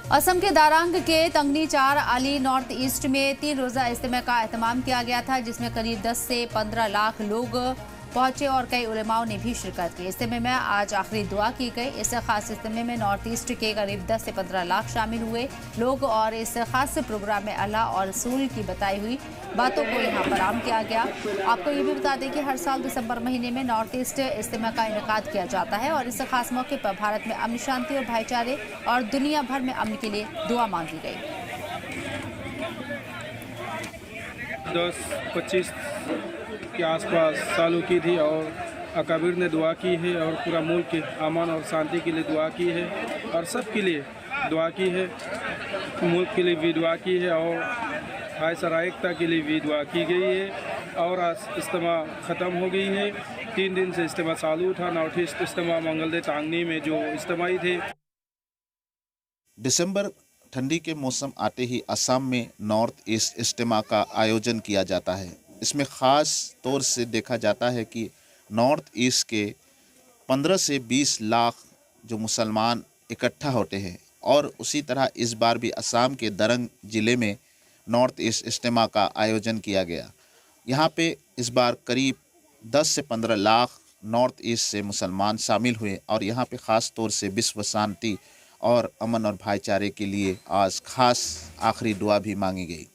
असम के दारंग के तंगनी चार अली नॉर्थ ईस्ट में 3 रोजा इज्तिमा का एहतमाम किया गया था, जिसमें करीब 10 से 15 लाख लोग पहुंचे और कई उलेमाओं ने भी शिरकत की। इज्तिमा में आज आखिरी दुआ की गई। इस खास इज्तिमा में नॉर्थ ईस्ट के करीब 10 से 15 लाख शामिल हुए लोग और इस खास प्रोग्राम में अल्लाह और रसूल की बताई हुई बातों को यहाँ पर आम किया गया। आपको ये भी बता दें कि हर साल दिसंबर महीने में नॉर्थ ईस्ट इज्तिमा का इनेकाद किया जाता है और इस खास मौके पर भारत में अमन, शांति और भाईचारे और दुनिया भर में अमन के लिए दुआ मांगी गई। 10-25 के आसपास सालों की थी और अकाबिर ने दुआ की है और पूरा मुल्क के अमन और शांति के लिए दुआ की है और सब के लिए दुआ की है, मुल्क के लिए भी दुआ की है और भाईचारा एकता के लिए भी दुआ की गई है। और आज इज्तिमा ख़त्म हो गई है। 3 दिन से इज्तिमा चालू था। नॉर्थ ईस्ट इज्तिमा मंगलदे तांगनी में जो इज्तिमाई थे। दिसंबर ठंडी के मौसम आते ही असम में नॉर्थ ईस्ट इज्तिमा का आयोजन किया जाता है। इसमें ख़ास तौर से देखा जाता है कि नॉर्थ ईस्ट के 15 से 20 लाख जो मुसलमान इकट्ठा होते हैं और उसी तरह इस बार भी असम के दरंग ज़िले में नॉर्थ ईस्ट इज्तिमा का आयोजन किया गया। यहाँ पे इस बार करीब 10 से 15 लाख नॉर्थ ईस्ट से मुसलमान शामिल हुए और यहाँ पे ख़ास तौर से विश्व शांति और अमन और भाईचारे के लिए आज खास आखिरी दुआ भी मांगी गई।